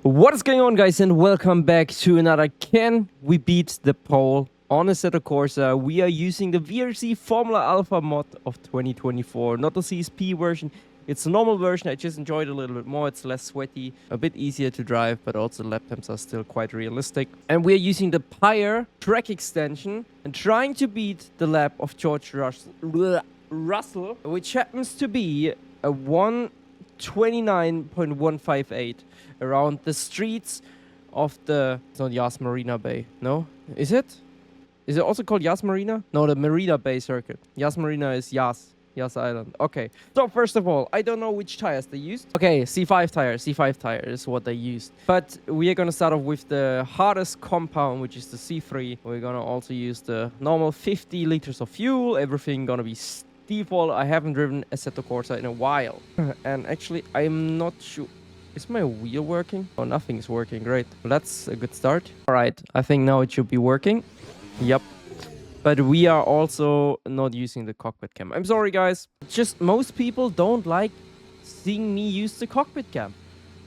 What is going on, guys, and welcome back to another Can We Beat the Pole on Assetto Corsa. We are using the VRC Formula Alpha mod of 2024, not the CSP version. It's a normal version. I just enjoyed it a little bit more. It's less sweaty, a bit easier to drive, but also the lap times are still quite realistic. And we are using the Pyre track extension and trying to beat the lap of George Russell, which happens to be a 1:29.158 around the streets of the... It's not Yas Marina Bay, no? Is it? Is it also called Yas Marina? No, the Marina Bay circuit. Yas Marina is Yas Island. Okay. So first of all, I don't know which tires they used. Okay, C5 tire is what they used. But we are gonna start off with the hardest compound, which is the C3. We're gonna also use the normal 50 liters of fuel. Everything gonna be default. I haven't driven Assetto Corsa in a while. And actually, I'm not sure. Is my wheel working? Oh, nothing is working. Great. Well, that's a good start. All right. I think now it should be working. Yep. But we are also not using the cockpit cam. I'm sorry, guys. Just most people don't like seeing me use the cockpit cam.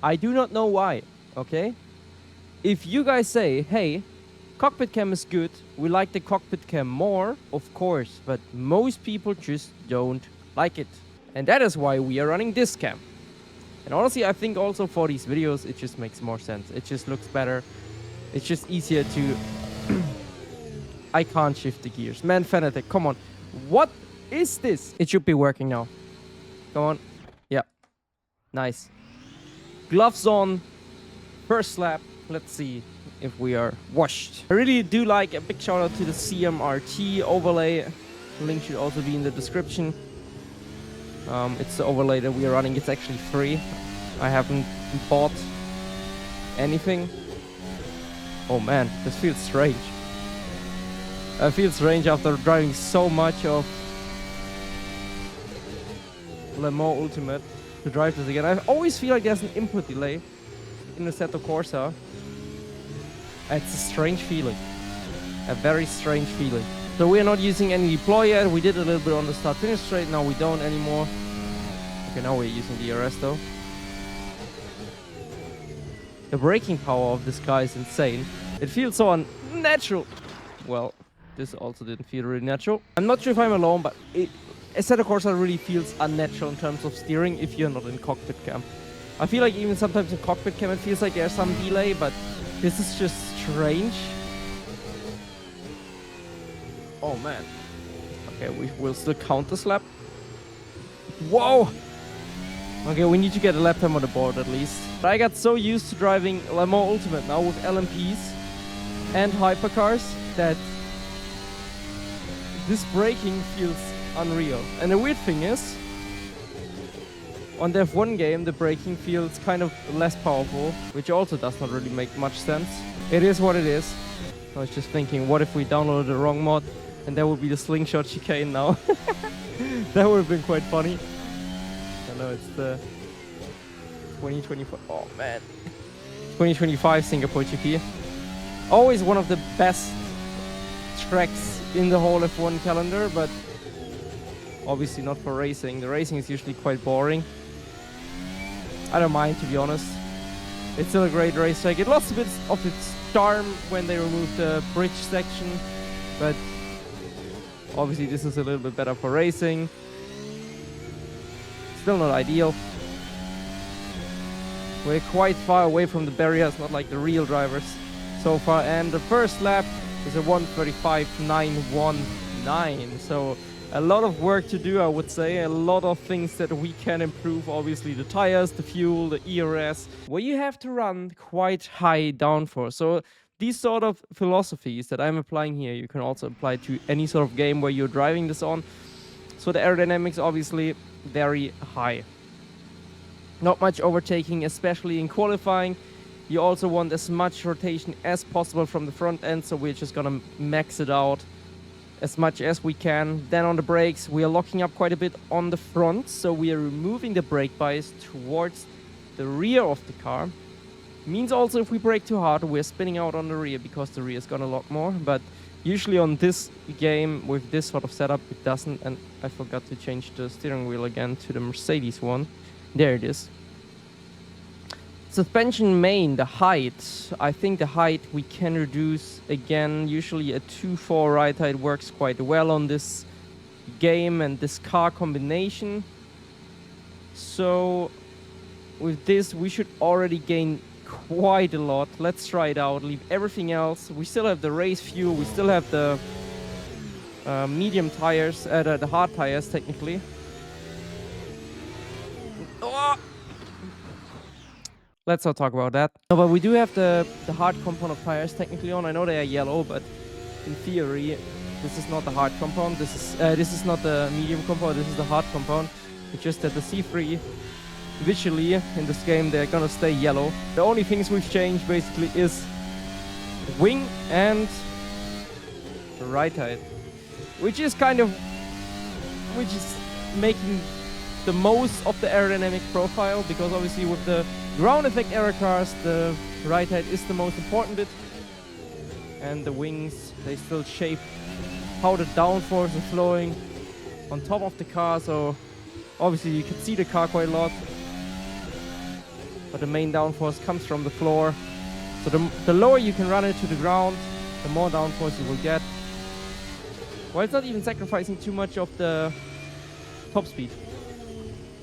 I do not know why. Okay? If you guys say, hey, cockpit cam is good, we like the cockpit cam more, of course. But most people just don't like it. And that is why we are running this cam. And honestly, I think also for these videos, it just makes more sense. It just looks better. It's just easier to... I can't shift the gears. Man, Fanatic, come on. What is this? It should be working now. Come on. Yeah. Nice. Gloves on. First lap. Let's see if we are washed. I really do like a big shout out to the CMRT overlay. Link should also be in the description. It's the overlay that we are running. It's actually free. I haven't bought anything. Oh man, this feels strange. I feel strange after driving so much of Le Mans Ultimate to drive this again. I always feel like there's an input delay in the Assetto Corsa. It's a strange feeling. A very strange feeling. So we are not using any deploy yet. We did a little bit on the start-finish straight. Now we don't anymore. Okay, now we're using the DRS though. The braking power of this car is insane. It feels so unnatural. Well, this also didn't feel really natural. I'm not sure if I'm alone, but Assetto Corsa really feels unnatural in terms of steering if you're not in cockpit cam. I feel like even sometimes in cockpit cam it feels like there's some delay, but this is just strange. Oh man. Okay, we will still count this lap. Whoa! Okay, we need to get a lap time on the board at least. But I got so used to driving Le Mans Ultimate now with LMPs and hypercars that this braking feels unreal. And the weird thing is, on the F1 game, the braking feels kind of less powerful, which also does not really make much sense. It is what it is. I was just thinking, what if we downloaded the wrong mod? And that would be the slingshot chicane now. That would have been quite funny. I know it's the 2024. Oh man. 2025 Singapore GP. Always one of the best tracks in the whole F1 calendar, but obviously not for racing. The racing is usually quite boring. I don't mind, to be honest. It's still a great racetrack. It lost a bit of its charm when they removed the bridge section, but obviously this is a little bit better for racing. Still not ideal. We're quite far away from the barriers, not like the real drivers so far. And the first lap is a 1:35.919. So a lot of work to do, I would say. A lot of things that we can improve. Obviously the tires, the fuel, the ERS, where you have to run quite high downforce. So these sort of philosophies that I'm applying here, you can also apply to any sort of game where you're driving this on. So the aerodynamics obviously very high. Not much overtaking, especially in qualifying. You also want as much rotation as possible from the front end, so we're just gonna max it out as much as we can. Then on the brakes, we are locking up quite a bit on the front, so we are removing the brake bias towards the rear of the car. Means also if we brake too hard, we're spinning out on the rear because the rear is gonna lock more, but usually on this game with this sort of setup it doesn't. And I forgot to change the steering wheel again to the Mercedes one. There it is. Suspension main, the height. I think the height we can reduce again. Usually a 2-4 ride height works quite well on this game and this car combination. So with this we should already gain quite a lot. Let's try it out. Leave everything else. We still have the race fuel. We still have the medium tires, the hard tires technically. Oh! Let's not talk about that. No, but we do have the hard compound of tires technically on. I know they are yellow, but in theory, this is not the hard compound. This is not the medium compound. This is the hard compound. It's just that the C3 visually in this game they're gonna stay yellow. The only things we've changed basically is the wing and the ride height, which is making the most of the aerodynamic profile, because obviously with the ground effect aero cars the ride height is the most important bit, and the wings, they still shape how the downforce is flowing on top of the car, so obviously you can see the car quite a lot, but the main downforce comes from the floor. So the lower you can run it to the ground, the more downforce you will get. Well, it's not even sacrificing too much of the top speed.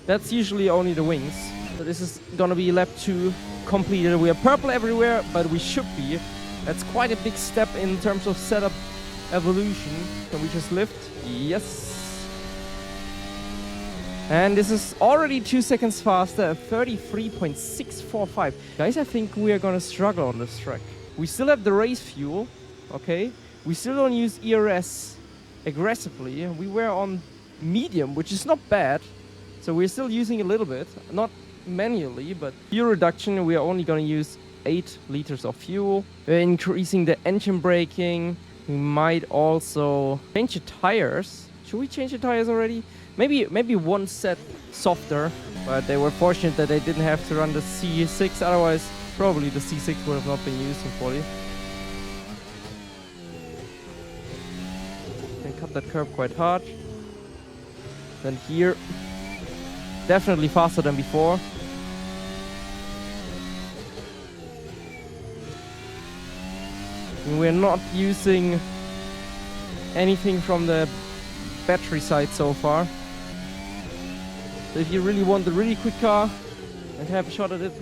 That's usually only the wings. So this is gonna be lap 2 completed. We are purple everywhere, but we should be. That's quite a big step in terms of setup evolution. Can we just lift? Yes. And this is already 2 seconds faster, 33.645. Guys, I think we are gonna struggle on this track. We still have the race fuel, okay? We still don't use ERS aggressively. We were on medium, which is not bad. So we're still using a little bit, not manually, but fuel reduction, we are only gonna use 8 liters of fuel. We're increasing the engine braking. We might also change the tires. Should we change the tires already? Maybe one set softer, but they were fortunate that they didn't have to run the C6, otherwise probably the C6 would have not been used in quali. Can cut that curve quite hard. Then here, definitely faster than before. And we're not using anything from the battery side so far. So if you really want a really quick car and have a shot at it,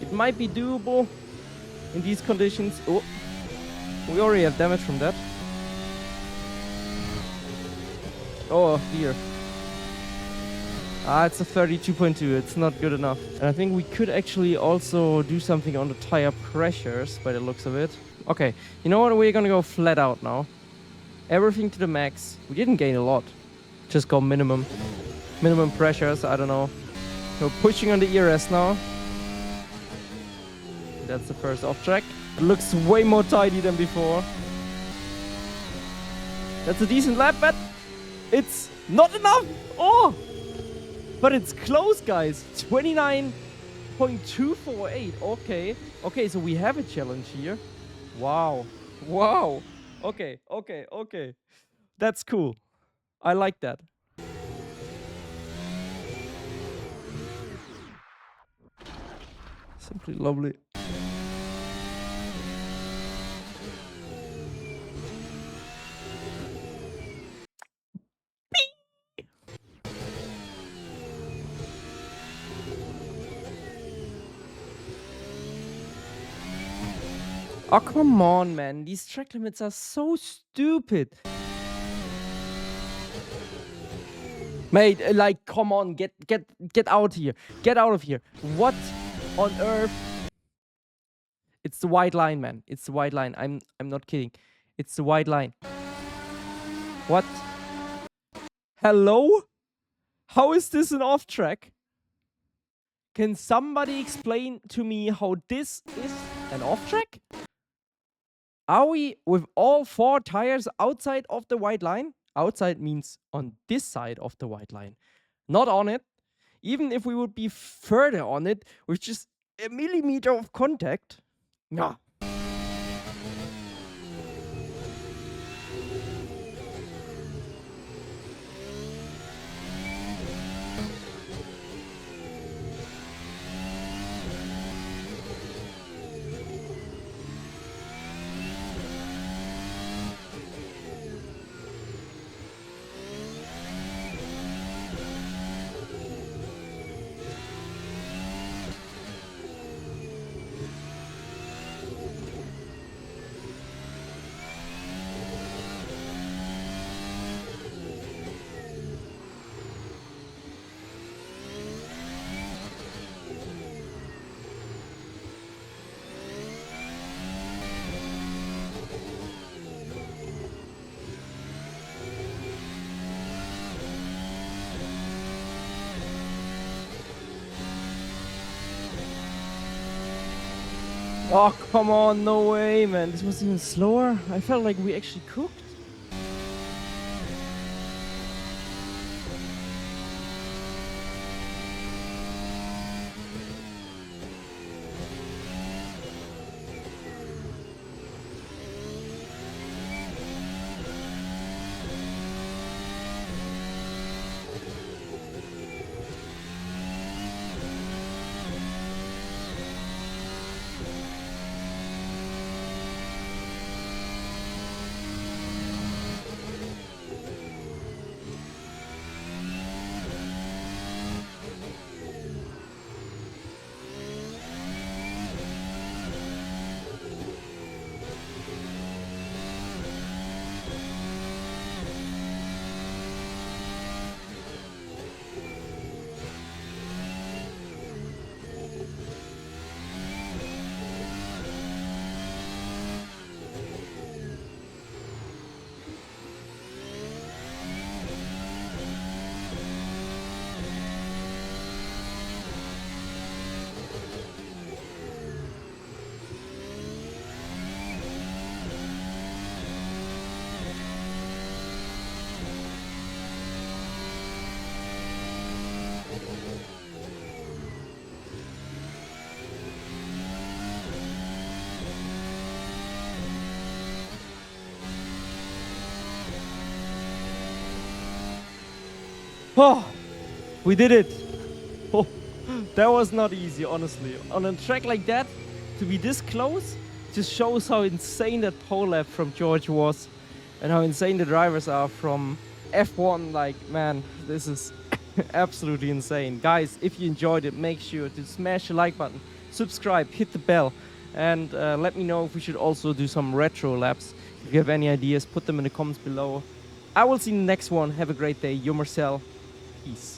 it might be doable in these conditions. Oh, we already have damage from that. Oh dear. It's a 32.2, it's not good enough. And I think we could actually also do something on the tire pressures by the looks of it. Okay, you know what, we're gonna go flat out now. Everything to the max. We didn't gain a lot. Just go minimum pressures, I don't know. So pushing on the ERS now. That's the first off track. It looks way more tidy than before. That's a decent lap, but it's not enough. Oh, but it's close, guys. 29.248. Okay, so we have a challenge here. Wow. Okay. That's cool. I like that. Simply lovely. Oh, come on, man. These track limits are so stupid. Mate, like, come on, get out here. Get out of here. What on earth? It's the white line, man. It's the white line. I'm not kidding. It's the white line. What? Hello? How is this an off track? Can somebody explain to me how this is an off track? Are we with all 4 tires outside of the white line? Outside means on this side of the white line, not on it. Even if we would be further on it with just a millimeter of contact. Yeah. Oh, come on, no way, man. This was even slower. I felt like we actually cooked. Oh, we did it. Oh, that was not easy, honestly. On a track like that, to be this close, just shows how insane that pole lap from George was and how insane the drivers are from F1. Like, man, this is absolutely insane. Guys, if you enjoyed it, make sure to smash the like button, subscribe, hit the bell, and let me know if we should also do some retro laps. If you have any ideas, put them in the comments below. I will see you in the next one. Have a great day. You're Marcel. Peace.